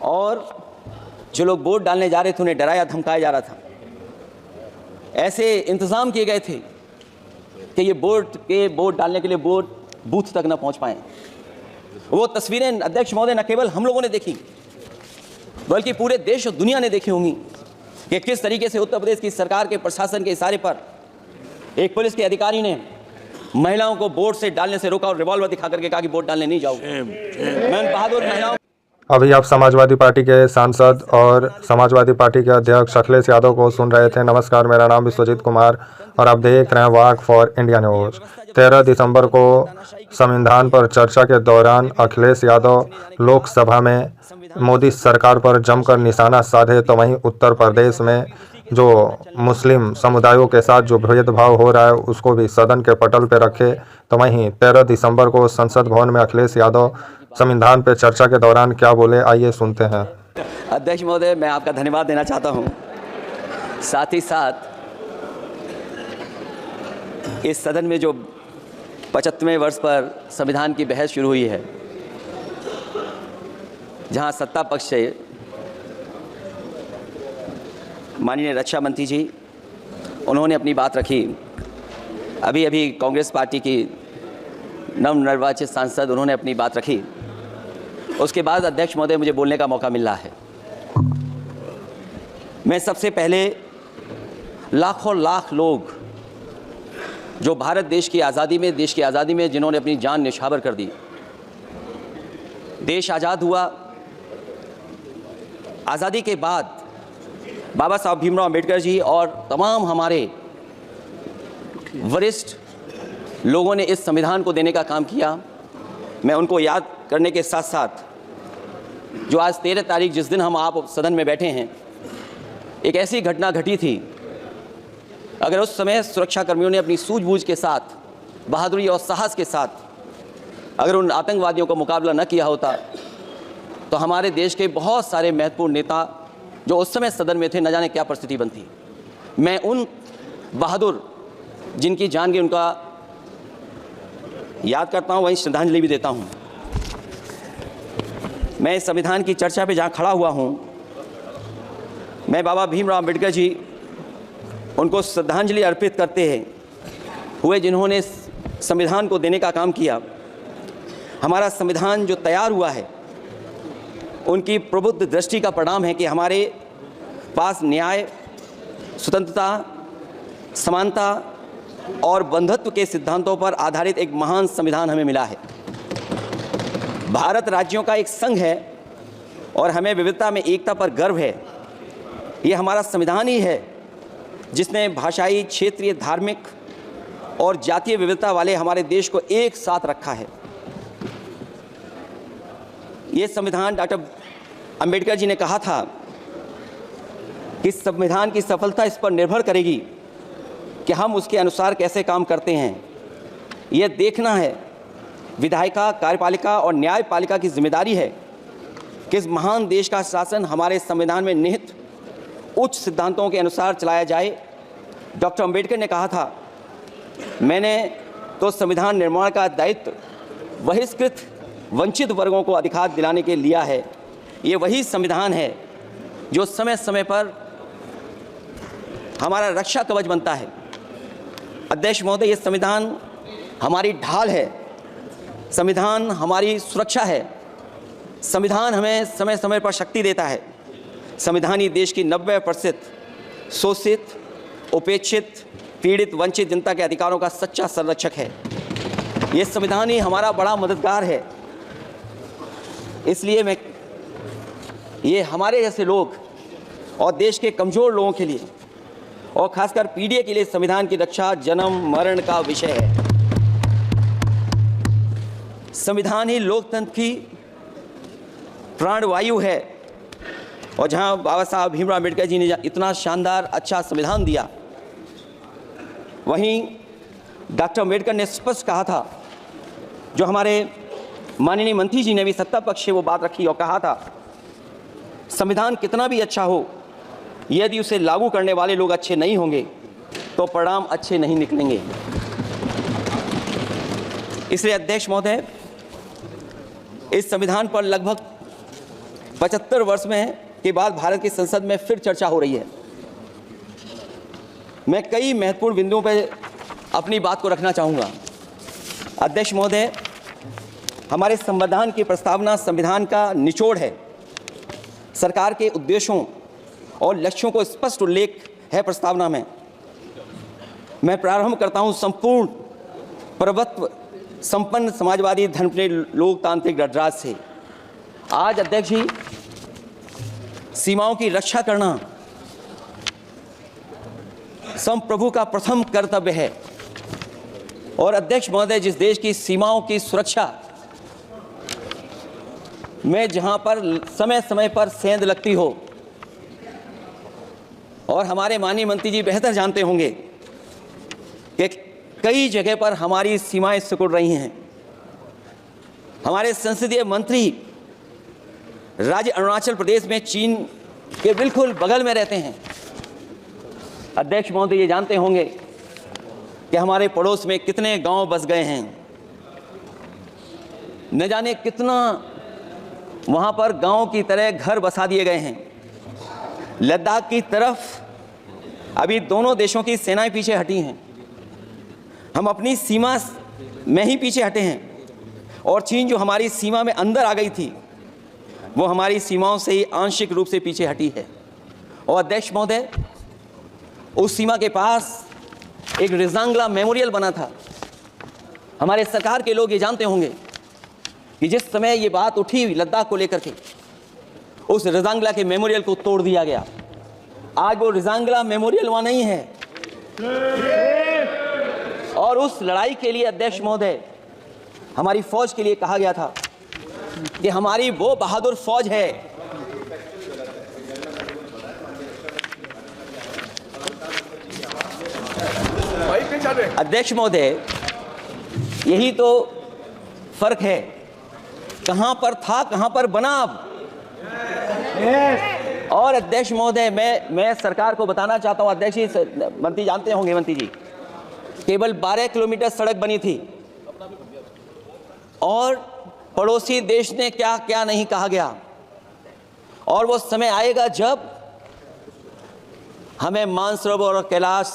और जो लोग वोट डालने जा रहे थे उन्हें डराया धमकाया जा रहा था। ऐसे इंतज़ाम किए गए थे कि ये वोट डालने के लिए वोट बूथ तक न पहुंच पाए। वो तस्वीरें अध्यक्ष महोदय न केवल हम लोगों ने देखी बल्कि पूरे देश और दुनिया ने देखी होंगी कि किस तरीके से उत्तर प्रदेश की सरकार के प्रशासन के इशारे पर एक पुलिस के अधिकारी ने महिलाओं को वोट से डालने से रोका और रिवॉल्वर दिखा करके कहा कि वोट डालने नहीं जाओगे। मैं उन बहादुर महिलाओं। अभी आप समाजवादी पार्टी के सांसद और समाजवादी पार्टी के अध्यक्ष अखिलेश यादव को सुन रहे थे। नमस्कार, मेरा नाम विश्वजीत कुमार और आप देख रहे हैं वॉक फॉर इंडिया न्यूज़। 13 दिसंबर को संविधान पर चर्चा के दौरान अखिलेश यादव लोकसभा में मोदी सरकार पर जमकर निशाना साधे, तो वहीं उत्तर प्रदेश में जो मुस्लिम समुदायों के साथ जो भेदभाव हो रहा है उसको भी सदन के पटल पर रखे। तो वहीं 13 दिसंबर को संसद भवन में अखिलेश यादव संविधान पर चर्चा के दौरान क्या बोले, आइए सुनते हैं। अध्यक्ष महोदय, मैं आपका धन्यवाद देना चाहता हूं। साथ ही साथ इस सदन में जो 75वें वर्ष पर संविधान की बहस शुरू हुई है, जहां सत्ता पक्ष से माननीय रक्षा मंत्री जी उन्होंने अपनी बात रखी। अभी कांग्रेस पार्टी की नवनिर्वाचित सांसद उन्होंने अपनी बात रखी। उसके बाद अध्यक्ष महोदय मुझे बोलने का मौका मिल रहा है। मैं सबसे पहले लाखों लाख लोग जो भारत देश की आज़ादी में जिन्होंने अपनी जान न्यौछावर कर दी, देश आज़ाद हुआ। आज़ादी के बाद बाबा साहब भीमराव अंबेडकर जी और तमाम हमारे वरिष्ठ लोगों ने इस संविधान को देने का काम किया। मैं उनको याद करने के साथ साथ जो आज 13 तारीख जिस दिन हम आप सदन में बैठे हैं, एक ऐसी घटना घटी थी, अगर उस समय सुरक्षा कर्मियों ने अपनी सूझबूझ के साथ, बहादुरी और साहस के साथ अगर उन आतंकवादियों का मुकाबला न किया होता तो हमारे देश के बहुत सारे महत्वपूर्ण नेता जो उस समय सदन में थे, न जाने क्या परिस्थिति बनती। मैं उन बहादुर जिनकी जान गई उनका याद करता हूँ, वहीं श्रद्धांजलि भी देता हूँ। मैं इस संविधान की चर्चा पे जहाँ खड़ा हुआ हूँ, मैं बाबा भीमराव अंबेडकर जी उनको श्रद्धांजलि अर्पित करते हुए जिन्होंने संविधान को देने का काम किया। हमारा संविधान जो तैयार हुआ है उनकी प्रबुद्ध दृष्टि का परिणाम है कि हमारे पास न्याय, स्वतंत्रता, समानता और बंधुत्व के सिद्धांतों पर आधारित एक महान संविधान हमें मिला है। भारत राज्यों का एक संघ है और हमें विविधता में एकता पर गर्व है। ये हमारा संविधान ही है जिसने भाषाई, क्षेत्रीय, धार्मिक और जातीय विविधता वाले हमारे देश को एक साथ रखा है। ये संविधान डॉक्टर अंबेडकर जी ने कहा था कि संविधान की सफलता इस पर निर्भर करेगी कि हम उसके अनुसार कैसे काम करते हैं। यह देखना है, विधायिका, कार्यपालिका और न्यायपालिका की जिम्मेदारी है कि इस महान देश का शासन हमारे संविधान में निहित उच्च सिद्धांतों के अनुसार चलाया जाए। डॉक्टर अंबेडकर ने कहा था, मैंने तो संविधान निर्माण का दायित्व बहिष्कृत वंचित वर्गों को अधिकार दिलाने के लिया है। ये वही संविधान है जो समय समय पर हमारा रक्षा कवच बनता है। अध्यक्ष महोदय, ये संविधान हमारी ढाल है, संविधान हमारी सुरक्षा है, संविधान हमें समय समय पर शक्ति देता है। संविधान ही देश की 90% शोषित, उपेक्षित, पीड़ित, वंचित जनता के अधिकारों का सच्चा संरक्षक है। ये संविधान ही हमारा बड़ा मददगार है। इसलिए ये हमारे जैसे लोग और देश के कमज़ोर लोगों के लिए और खासकर पीढ़ी के लिए संविधान की रक्षा जन्म मरण का विषय है। संविधान ही लोकतंत्र की प्राणवायु है और जहां बाबा साहब भीमराव अंबेडकर जी ने इतना शानदार अच्छा संविधान दिया, वहीं डॉक्टर अंबेडकर ने स्पष्ट कहा था, जो हमारे माननीय मंत्री जी ने भी सत्ता पक्ष से वो बात रखी और कहा था, संविधान कितना भी अच्छा हो, यदि उसे लागू करने वाले लोग अच्छे नहीं होंगे तो परिणाम अच्छे नहीं निकलेंगे। इसलिए अध्यक्ष महोदय, इस संविधान पर लगभग 75 वर्ष में के बाद भारत की संसद में फिर चर्चा हो रही है। मैं कई महत्वपूर्ण बिंदुओं पर अपनी बात को रखना चाहूँगा। अध्यक्ष महोदय, हमारे संविधान की प्रस्तावना संविधान का निचोड़ है। सरकार के उद्देश्यों और लक्ष्यों को स्पष्ट उल्लेख है प्रस्तावना में। मैं प्रारंभ करता हूं संपूर्ण प्रभुत्व संपन्न समाजवादी धर्मप्रिय लोकतांत्रिक गणराज्य से। आज अध्यक्ष जी, सीमाओं की रक्षा करना संप्रभु का प्रथम कर्तव्य है। और अध्यक्ष महोदय, जिस देश की सीमाओं की सुरक्षा में जहां पर समय समय पर सेंध लगती हो, और हमारे माननीय मंत्री जी बेहतर जानते होंगे कि कई जगह पर हमारी सीमाएं सिकुड़ रही हैं। हमारे संसदीय मंत्री राज्य अरुणाचल प्रदेश में चीन के बिल्कुल बगल में रहते हैं। अध्यक्ष महोदय ये जानते होंगे कि हमारे पड़ोस में कितने गांव बस गए हैं, न जाने कितना वहां पर गांव की तरह घर बसा दिए गए हैं। लद्दाख की तरफ अभी दोनों देशों की सेनाएं पीछे हटी हैं। हम अपनी सीमा में ही पीछे हटे हैं, और चीन जो हमारी सीमा में अंदर आ गई थी वो हमारी सीमाओं से ही आंशिक रूप से पीछे हटी है। और अध्यक्ष महोदय, उस सीमा के पास एक रिजांगला मेमोरियल बना था। हमारे सरकार के लोग ये जानते होंगे कि जिस समय ये बात उठी लद्दाख को लेकर के, उस रिजांगला के मेमोरियल को तोड़ दिया गया। आज वो रिजांगला मेमोरियल वहां नहीं है। और उस लड़ाई के लिए अध्यक्ष महोदय, हमारी फौज के लिए कहा गया था कि हमारी वो बहादुर फौज है अध्यक्ष महोदय, यही तो फर्क है। कहां पर था, कहां पर बना अब। और अध्यक्ष महोदय, मैं सरकार को बताना चाहता हूं, अध्यक्ष जी, मंत्री जानते होंगे, मंत्री जी, केवल 12 किलोमीटर सड़क बनी थी और पड़ोसी देश ने क्या क्या नहीं कहा गया। और वो समय आएगा जब हमें मानसरोवर और कैलाश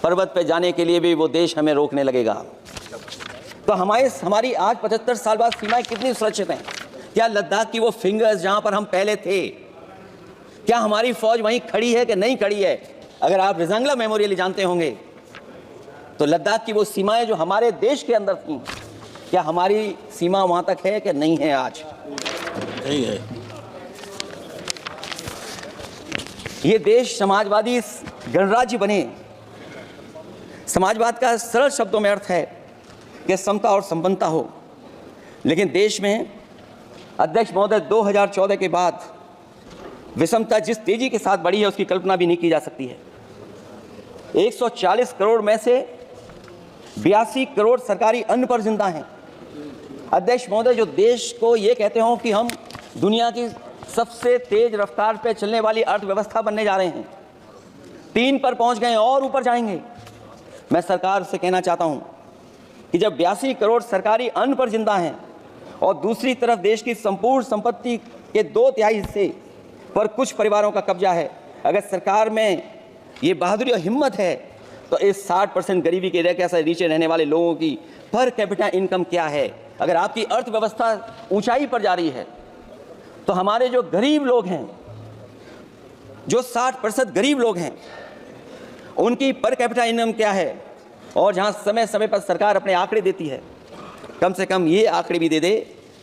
पर्वत पे जाने के लिए भी वो देश हमें रोकने लगेगा। तो हमारी आज 75 साल बाद सीमाएं कितनी सुरक्षित हैं? क्या लद्दाख की वो फिंगर्स जहां पर हम पहले थे, क्या हमारी फौज वहीं खड़ी है कि नहीं खड़ी है? अगर आप रिजांगला मेमोरियल जानते होंगे तो लद्दाख की वो सीमाएं जो हमारे देश के अंदर थी, क्या हमारी सीमा वहां तक है कि नहीं है? आज नहीं है। ये देश समाजवादी गणराज्य बने। समाजवाद का सरल शब्दों में अर्थ है कि समता और संपन्नता हो। लेकिन देश में अध्यक्ष महोदय 2014 के बाद विषमता जिस तेजी के साथ बढ़ी है उसकी कल्पना भी नहीं की जा सकती है। 140 करोड़ में से 82 करोड़ सरकारी अन्न पर जिंदा हैं। अध्यक्ष महोदय, जो देश को ये कहते हो कि हम दुनिया की सबसे तेज रफ्तार पे चलने वाली अर्थव्यवस्था बनने जा रहे हैं, 3 पर पहुंच गए और ऊपर जाएंगे। मैं सरकार से कहना चाहता हूं कि जब 82 करोड़ सरकारी अन्न पर जिंदा हैं और दूसरी तरफ देश की संपूर्ण संपत्ति के 2/3 हिस्से पर कुछ परिवारों का कब्जा है, अगर सरकार में ये बहादुरी और हिम्मत है तो इस 60% गरीबी के रेखा से नीचे रहने वाले लोगों की पर कैपिटा इनकम क्या है? अगर आपकी अर्थव्यवस्था ऊंचाई पर जा रही है तो हमारे जो गरीब लोग हैं, जो 60% गरीब लोग हैं, उनकी पर कैपिटा इनकम क्या है? और जहां समय समय पर सरकार अपने आंकड़े देती है, कम से कम ये आंकड़े भी दे दे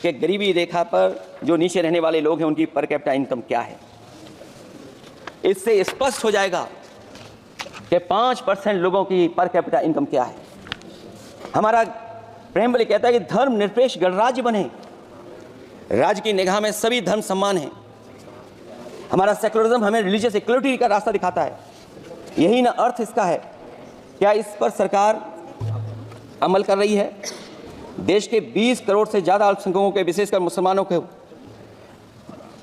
कि गरीबी रेखा पर जो नीचे रहने वाले लोग हैं उनकी पर कैपिटा इनकम क्या है। इससे स्पष्ट हो जाएगा कि 5% लोगों की पर कैपिटा इनकम क्या है। हमारा प्रेमबली कहता है कि धर्म निरपेक्ष गणराज्य बने, राज्य की निगाह में सभी धर्म सम्मान हैं। हमारा सेकुलरिज्म हमें रिलीजियस इक्वलिटी का रास्ता दिखाता है। यही ना अर्थ इसका है। क्या इस पर सरकार अमल कर रही है? देश के 20 करोड़ से ज़्यादा अल्पसंख्यकों के, विशेषकर मुसलमानों को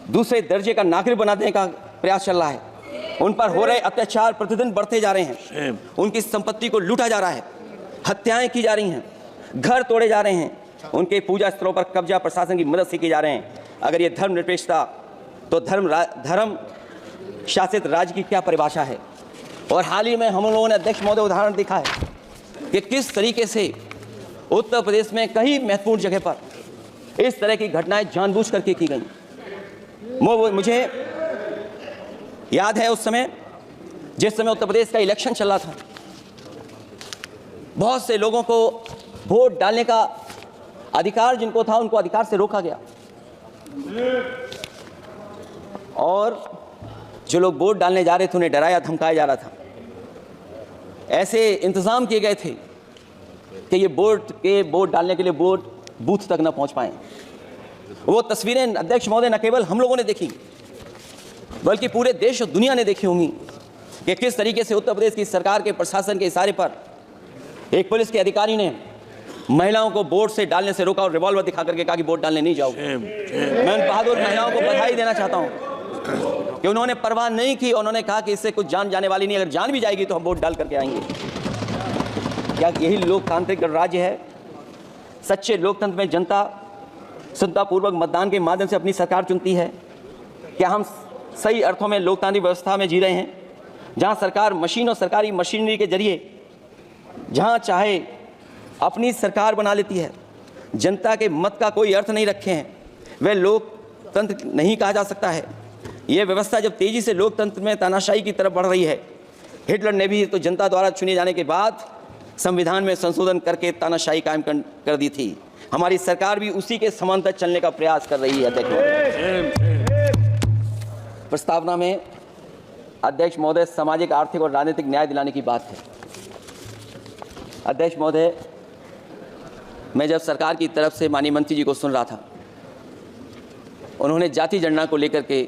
दूसरे दर्जे का नागरिक बना देने का प्रयास चल रहा है। उन पर हो रहे अत्याचार प्रतिदिन बढ़ते जा रहे हैं। उनकी संपत्ति को लूटा जा रहा है, हत्याएं की जा रही हैं, घर तोड़े जा रहे हैं, उनके पूजा स्थलों पर कब्जा प्रशासन की मदद से किए जा रहे हैं। अगर ये धर्मनिरपेक्षता तो धर्म शासित राज्य की क्या परिभाषा है। और हाल ही में हम लोगों ने अध्यक्ष महोदय उदाहरण देखा है कि किस तरीके से उत्तर प्रदेश में कई महत्वपूर्ण जगह पर इस तरह की घटनाएं जानबूझ करके की गई। मुझे याद है उस समय, जिस समय उत्तर प्रदेश का इलेक्शन चल रहा था, बहुत से लोगों को वोट डालने का अधिकार जिनको था उनको अधिकार से रोका गया, और जो लोग वोट डालने जा रहे थे उन्हें डराया धमकाया जा रहा था। ऐसे इंतजाम किए गए थे कि ये वोट डालने के लिए वोट बूथ तक न पहुंच पाए। वो तस्वीरें अध्यक्ष महोदय न केवल हम लोगों ने देखी बल्कि पूरे देश और दुनिया ने देखी होंगी कि किस तरीके से उत्तर प्रदेश की सरकार के प्रशासन के इशारे पर एक पुलिस के अधिकारी ने महिलाओं को वोट से डालने से रोका और रिवॉल्वर दिखा करके कहा कि वोट डालने नहीं जाओगे। मैं उन बहादुर महिलाओं को बधाई देना चाहता हूं कि उन्होंने परवाह नहीं की। उन्होंने कहा कि इससे कुछ जान जाने वाली नहीं, अगर जान भी जाएगी तो हम वोट डाल करके आएंगे। क्या यही लोकतांत्रिक गणराज्य है? सच्चे लोकतंत्र में जनता सुविधापूर्वक मतदान के माध्यम से अपनी सरकार चुनती है। क्या हम सही अर्थों में लोकतांत्रिक व्यवस्था में जी रहे हैं, जहां सरकार मशीन और सरकारी मशीनरी के जरिए जहां चाहे अपनी सरकार बना लेती है? जनता के मत का कोई अर्थ नहीं रखे हैं, वह लोकतंत्र नहीं कहा जा सकता है। यह व्यवस्था जब तेजी से लोकतंत्र में तानाशाही की तरफ बढ़ रही है, हिटलर ने भी तो जनता द्वारा चुने जाने के बाद संविधान में संशोधन करके तानाशाही कायम कर दी थी। हमारी सरकार भी उसी के समांतर चलने का प्रयास कर रही है। प्रस्तावना में अध्यक्ष महोदय सामाजिक, आर्थिक और राजनीतिक न्याय दिलाने की बात है। अध्यक्ष महोदय, मैं जब सरकार की तरफ से माननीय मंत्री जी को सुन रहा था, उन्होंने जाति जनगणना को लेकर के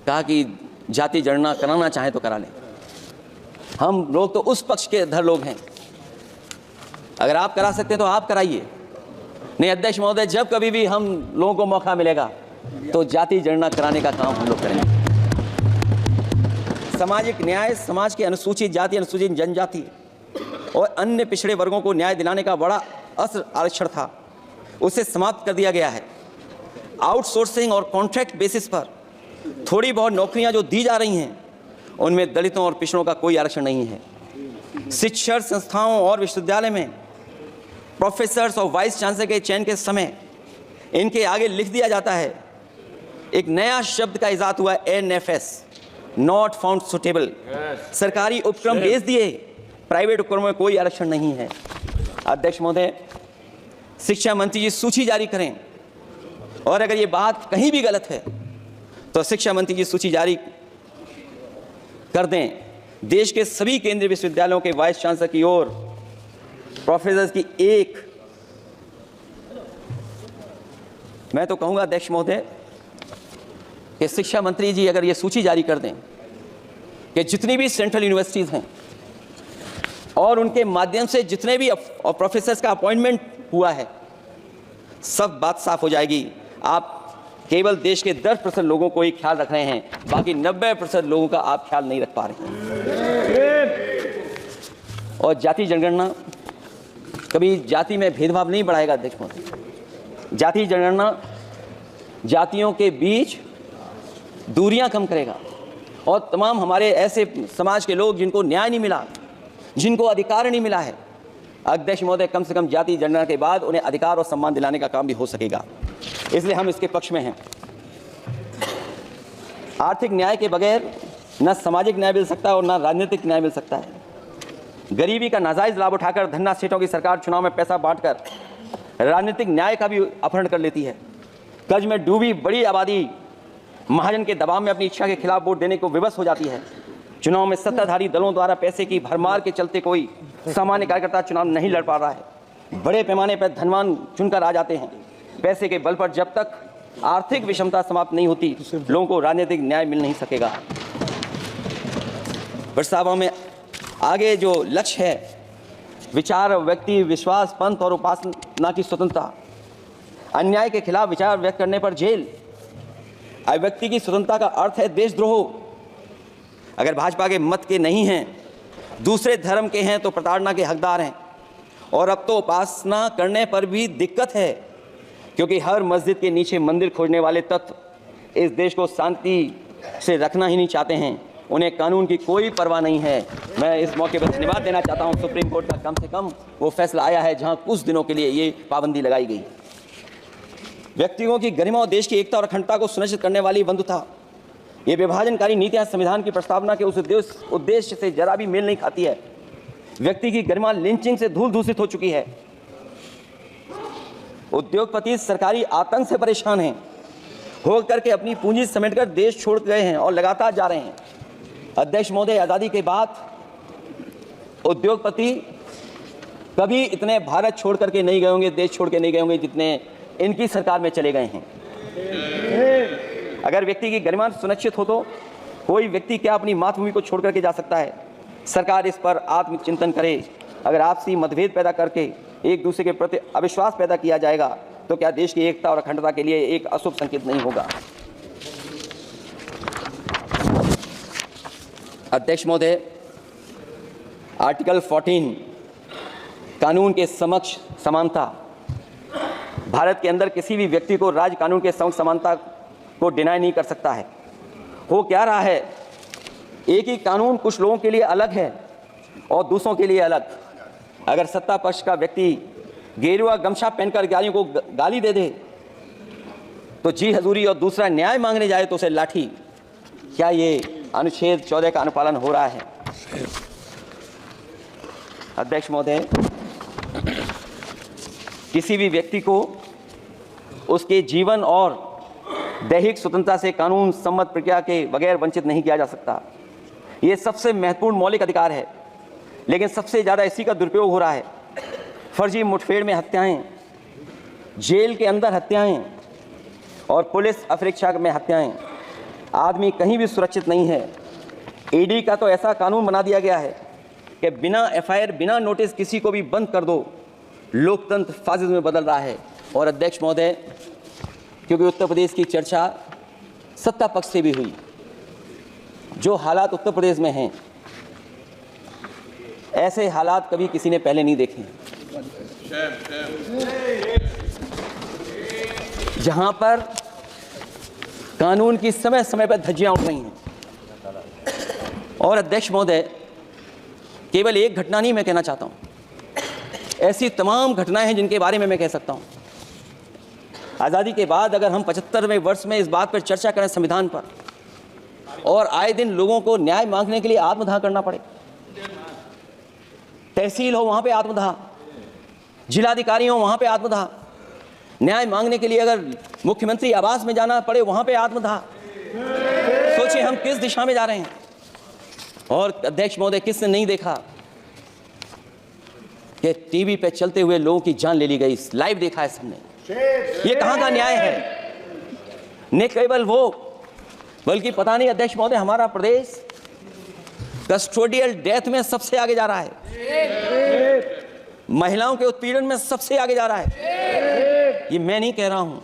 कहा कि जाति जनगणना कराना चाहे तो करा लें। हम लोग तो उस पक्ष के धर लोग हैं, अगर आप करा सकते हैं तो आप कराइए। नहीं अध्यक्ष महोदय, जब कभी भी हम लोगों को मौका मिलेगा तो जाति जनगणना कराने का काम हम लोग करेंगे। सामाजिक न्याय, समाज के अनुसूचित जाति, अनुसूचित जनजाति और अन्य पिछड़े वर्गों को न्याय दिलाने का बड़ा असर आरक्षण था, उसे समाप्त कर दिया गया है। आउटसोर्सिंग और कॉन्ट्रैक्ट बेसिस पर थोड़ी बहुत नौकरियां जो दी जा रही हैं, उनमें दलितों और पिछड़ों का कोई आरक्षण नहीं है। शिक्षण संस्थाओं और विश्वविद्यालय में प्रोफेसर्स और वाइस चांसलर के चयन के समय इनके आगे लिख दिया जाता है, एक नया शब्द का इजाद हुआ, NFS, नॉट फाउंड सुटेबल। सरकारी उपक्रम भेज दिए, प्राइवेट उपक्रमों में कोई आरक्षण नहीं है। अध्यक्ष महोदय, शिक्षा मंत्री जी सूची जारी करें, और अगर ये बात कहीं भी गलत है तो शिक्षा मंत्री जी सूची जारी कर दें। देश के सभी केंद्रीय विश्वविद्यालयों के वाइस चांसलर की ओर प्रोफेसर की एक, मैं तो कहूंगा अध्यक्ष महोदय कि शिक्षा मंत्री जी अगर ये सूची जारी कर दें कि जितनी भी सेंट्रल यूनिवर्सिटीज़ हैं और उनके माध्यम से जितने भी प्रोफेसर्स का अपॉइंटमेंट हुआ है, सब बात साफ हो जाएगी। आप केवल देश के 10% लोगों को ही ख्याल रख रहे हैं, बाकी 90% लोगों का आप ख्याल नहीं रख पा रहे हैं। और जाति जनगणना कभी जाति में भेदभाव नहीं बढ़ाएगा अध्यक्ष महोदय। जाति जनगणना जातियों के बीच दूरियां कम करेगा, और तमाम हमारे ऐसे समाज के लोग जिनको न्याय नहीं मिला, जिनको अधिकार नहीं मिला है, अध्यक्ष महोदय कम से कम जाति जनगणना के बाद उन्हें अधिकार और सम्मान दिलाने का काम भी हो सकेगा। इसलिए हम इसके पक्ष में हैं। आर्थिक न्याय के बगैर न सामाजिक न्याय मिल सकता है और न राजनीतिक न्याय मिल सकता है। गरीबी का नाजायज लाभ उठाकर धन्ना सेठों की सरकार चुनाव में पैसा बांटकर राजनीतिक न्याय का भी अपहरण कर लेती है। कर्ज में डूबी बड़ी आबादी महाजन के दबाव में अपनी इच्छा के खिलाफ वोट देने को विवश हो जाती है। चुनाव में सत्ताधारी दलों द्वारा पैसे की भरमार के चलते कोई सामान्य कार्यकर्ता चुनाव नहीं लड़ पा रहा है। बड़े पैमाने पर धनवान चुनकर आ जाते हैं। पैसे के बल पर जब तक आर्थिक विषमता समाप्त नहीं होती, लोगों को राजनीतिक न्याय मिल नहीं सकेगा। प्रस्तावों में आगे जो लक्ष्य है, विचार, व्यक्ति, विश्वास, पंथ और उपासना की स्वतंत्रता, अन्याय के खिलाफ विचार व्यक्त करने पर जेल, अभिव्यक्ति की स्वतंत्रता का अर्थ है देशद्रोह। अगर भाजपा के मत के नहीं हैं, दूसरे धर्म के हैं तो प्रताड़ना के हकदार हैं। और अब तो उपासना करने पर भी दिक्कत है, क्योंकि हर मस्जिद के नीचे मंदिर खोजने वाले तत्व इस देश को शांति से रखना ही नहीं चाहते हैं, उन्हें कानून की कोई परवाह नहीं है। मैं इस मौके पर धन्यवाद देना चाहता हूं सुप्रीम कोर्ट का कम से कम वो फैसला आया है जहां कुछ दिनों के लिए ये पाबंदी लगाई गई। व्यक्तियों की गरिमा और देश की एकता और अखंडता को सुनिश्चित करने वाली बंधुता, ये विभाजनकारी नीतियां संविधान की प्रस्तावना के उस उद्देश्य से जरा भी मेल नहीं खाती है। व्यक्ति की गरिमा लिंचिंग से धूल दूषित हो चुकी है। उद्योगपति सरकारी आतंक से परेशान हैं, हो करके अपनी पूंजी समेटकर देश छोड़ गए हैं और लगातार जा रहे हैं। अध्यक्ष महोदय, आज़ादी के बाद उद्योगपति कभी इतने भारत छोड़ करके नहीं गए होंगे, देश छोड़ के नहीं गए होंगे जितने इनकी सरकार में चले गए हैं। अगर व्यक्ति की गरिमा सुनिश्चित हो तो कोई व्यक्ति क्या अपनी मातृभूमि को छोड़ करके जा सकता है? सरकार इस पर आत्मचिंतन करे। अगर आपसी मतभेद पैदा करके एक दूसरे के प्रति अविश्वास पैदा किया जाएगा तो क्या देश की एकता और अखंडता के लिए एक अशुभ संकेत नहीं होगा? अध्यक्ष महोदय, आर्टिकल 14 कानून के समक्ष समानता, भारत के अंदर किसी भी व्यक्ति को राज्य कानून के समक्ष समानता को डिनाई नहीं कर सकता है। हो क्या रहा है, एक ही कानून कुछ लोगों के लिए अलग है और दूसरों के लिए अलग। अगर सत्ता पक्ष का व्यक्ति गेरुआ गमछा पहनकर गालियों को गाली दे दे तो जी हजूरी और दूसरा न्याय मांगने जाए तो उसे लाठी। क्या ये अनुच्छेद 14 का अनुपालन हो रहा है? अध्यक्ष महोदय, किसी भी व्यक्ति को उसके जीवन और दैहिक स्वतंत्रता से कानून सम्मत प्रक्रिया के बगैर वंचित नहीं किया जा सकता। ये सबसे महत्वपूर्ण मौलिक अधिकार है, लेकिन सबसे ज़्यादा इसी का दुरुपयोग हो रहा है। फर्जी मुठभेड़ में हत्याएं, जेल के अंदर हत्याएं और पुलिस अफरीक्षा में हत्याएं। आदमी कहीं भी सुरक्षित नहीं है। ईडी का तो ऐसा कानून बना दिया गया है कि बिना एफआईआर, बिना नोटिस किसी को भी बंद कर दो। लोकतंत्र फासिज्म में बदल रहा है। और अध्यक्ष महोदय, क्योंकि उत्तर प्रदेश की चर्चा सत्ता पक्ष से भी हुई, जो हालात उत्तर प्रदेश में हैं, ऐसे हालात कभी किसी ने पहले नहीं देखे। जहां पर कानून की समय समय पर धज्जियां उठ रही हैं। और अध्यक्ष महोदय, केवल एक घटना नहीं मैं कहना चाहता हूं, ऐसी तमाम घटनाएं हैं जिनके बारे में मैं कह सकता हूं। आज़ादी के बाद अगर हम 75वें वर्ष में इस बात पर चर्चा करें संविधान पर, और आए दिन लोगों को न्याय मांगने के लिए आत्मदाह करना पड़े, तहसील हो वहां पे आत्मदाह, जिलाधिकारी हो वहां पे आत्मदाह, न्याय मांगने के लिए अगर मुख्यमंत्री आवास में जाना पड़े वहां पे आत्मदाह, सोचिए हम किस दिशा में जा रहे हैं। और अध्यक्ष महोदय, किसने नहीं देखा कि टीवी पे चलते हुए लोगों की जान ले ली गई? लाइव देखा है सबने। ये कहां का न्याय है? न केवल वो, बल्कि पता नहीं अध्यक्ष महोदय, हमारा प्रदेश कस्टोडियल डेथ में सबसे आगे जा रहा है, महिलाओं के उत्पीड़न में सबसे आगे जा रहा है। ये मैं नहीं कह रहा हूं,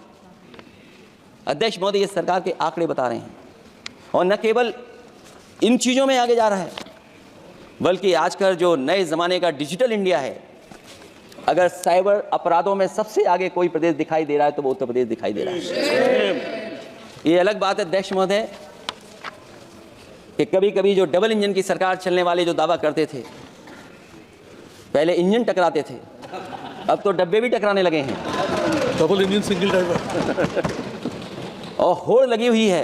अध्यक्ष महोदय, ये सरकार के आंकड़े बता रहे हैं। और न केवल इन चीज़ों में आगे जा रहा है, बल्कि आजकल जो नए ज़माने का डिजिटल इंडिया है, अगर साइबर अपराधों में सबसे आगे कोई प्रदेश दिखाई दे रहा है तो वो उत्तर प्रदेश दिखाई दे रहा है। ये अलग बात है अध्यक्ष महोदय कि कभी कभी जो डबल इंजन की सरकार चलने वाले जो दावा करते थे, पहले इंजन टकराते थे, अब तो डब्बे भी टकराने लगे हैं। Double engine single driver. और होड़ लगी हुई है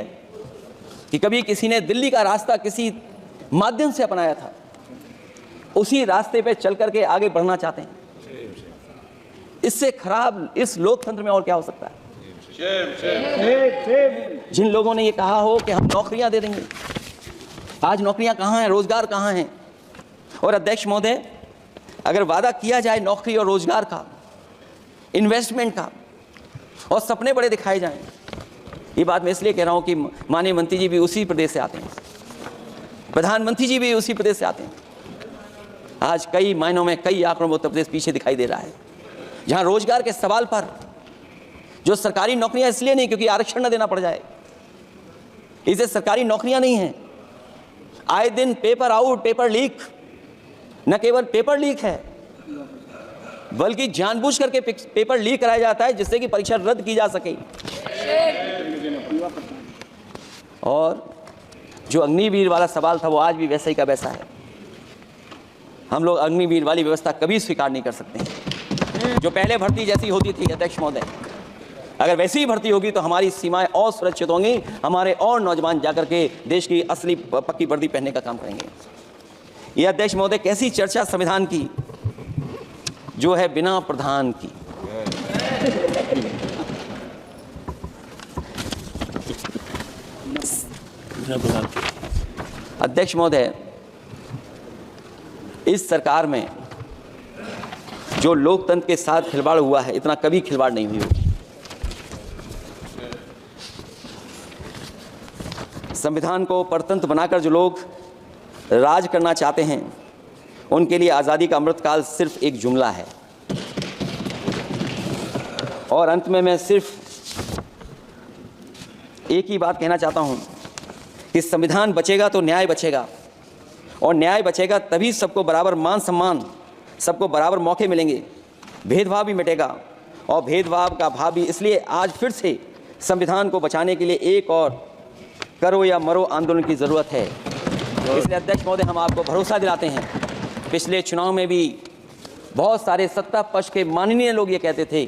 कि कभी किसी ने दिल्ली का रास्ता किसी माध्यम से अपनाया था, उसी रास्ते पे चल करके आगे बढ़ना चाहते हैं। इससे खराब इस लोकतंत्र में और क्या हो सकता है? जिन लोगों ने ये कहा हो कि हम नौकरियां दे देंगे, आज नौकरियां कहाँ हैं, रोजगार कहाँ हैं? और अध्यक्ष महोदय, अगर वादा किया जाए नौकरी और रोजगार का, इन्वेस्टमेंट का, और सपने बड़े दिखाए जाएं, ये बात मैं इसलिए कह रहा हूं कि माननीय मंत्री जी भी उसी प्रदेश से आते हैं, प्रधानमंत्री जी भी उसी प्रदेश से आते हैं। आज कई मायनों में, कई आंकड़ों में उत्तर प्रदेश पीछे दिखाई दे रहा है। जहां रोजगार के सवाल पर, जो सरकारी नौकरियां इसलिए नहीं क्योंकि आरक्षण न देना पड़ जाए, इसे सरकारी नौकरियां नहीं हैं। आए दिन पेपर आउट, पेपर लीक, न केवल पेपर लीक है बल्कि जानबूझ करके पेपर लीक कराया जाता है जिससे कि परीक्षा रद्द की जा सके। और जो अग्निवीर वाला सवाल था वो आज भी वैसा ही का वैसा है। हम लोग अग्निवीर वाली व्यवस्था कभी स्वीकार नहीं कर सकते हैं। जो पहले भर्ती जैसी होती थी अध्यक्ष महोदय, अगर वैसी ही भर्ती होगी तो हमारी सीमाएं और सुरक्षित होंगी, हमारे और नौजवान जाकर के देश की असली पक्की वर्दी पहनने का काम करेंगे। ये अध्यक्ष महोदय कैसी चर्चा संविधान की जो है बिना प्रधान की। अध्यक्ष महोदय, इस सरकार में जो लोकतंत्र के साथ खिलवाड़ हुआ है, इतना कभी खिलवाड़ नहीं हुई होगी। संविधान को परतंत्र बनाकर जो लोग राज करना चाहते हैं, उनके लिए आज़ादी का अमृतकाल सिर्फ एक जुमला है। और अंत में मैं सिर्फ एक ही बात कहना चाहता हूं कि संविधान बचेगा तो न्याय बचेगा, और न्याय बचेगा तभी सबको बराबर मान सम्मान, सबको बराबर मौके मिलेंगे, भेदभाव भी मिटेगा। और भेदभाव का भाव भी इसलिए आज फिर से संविधान को बचाने के लिए एक और करो या मरो आंदोलन की ज़रूरत है। इसलिए अध्यक्ष महोदय, हम आपको भरोसा दिलाते हैं, पिछले चुनाव में भी बहुत सारे सत्ता पक्ष के माननीय लोग ये कहते थे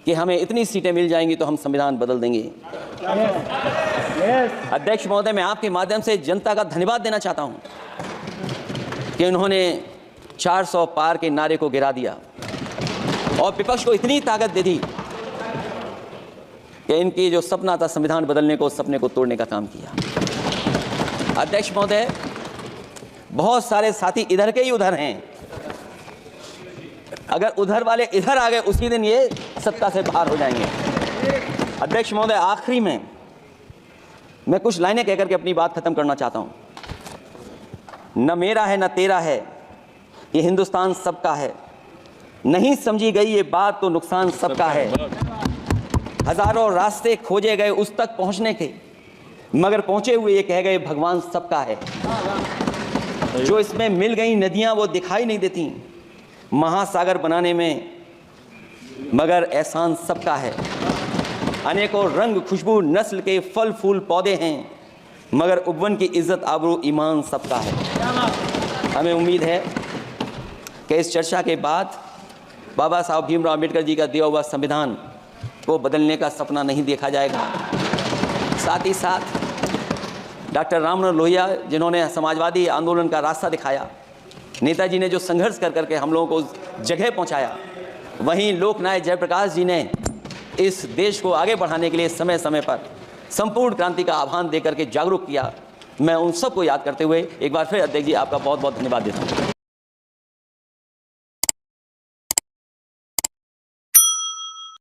कि हमें इतनी सीटें मिल जाएंगी तो हम संविधान बदल देंगे। अध्यक्ष महोदय, मैं आपके माध्यम से जनता का धन्यवाद देना चाहता हूं कि उन्होंने 400 पार के नारे को गिरा दिया और विपक्ष को इतनी ताकत दे दी कि इनकी जो सपना था संविधान बदलने को, उस सपने को तोड़ने का काम किया। अध्यक्ष महोदय, बहुत सारे साथी इधर के ही उधर हैं, अगर उधर वाले इधर आ गए उसी दिन ये सत्ता से बाहर हो जाएंगे। अध्यक्ष महोदय, आखिरी में मैं कुछ लाइनें कहकर के अपनी बात खत्म करना चाहता हूं। न मेरा है न तेरा है, ये हिंदुस्तान सबका है, नहीं समझी गई ये बात तो नुकसान सबका है। हजारों रास्ते खोजे गए उस तक पहुंचने के, मगर पहुंचे हुए ये कह गए भगवान सबका है। जो इसमें मिल गई नदियां वो दिखाई नहीं देती महासागर बनाने में, मगर एहसान सबका है। अनेकों रंग खुशबू नस्ल के फल फूल पौधे हैं, मगर उपवन की इज्जत आबरू ईमान सबका है। हमें उम्मीद है कि इस चर्चा के बाद बाबा साहब भीमराव अम्बेडकर जी का दिया हुआ संविधान को बदलने का सपना नहीं देखा जाएगा। साथ ही साथ डॉक्टर राममनोहर लोहिया, जिन्होंने समाजवादी आंदोलन का रास्ता दिखाया, नेताजी ने जो संघर्ष कर करके हम लोगों को उस जगह पहुंचाया, वहीं लोकनायक जयप्रकाश जी ने इस देश को आगे बढ़ाने के लिए समय समय पर संपूर्ण क्रांति का आह्वान देकर के जागरूक किया। मैं उन सबको याद करते हुए एक बार फिर अध्यक्ष जी आपका बहुत बहुत धन्यवाद देता हूँ।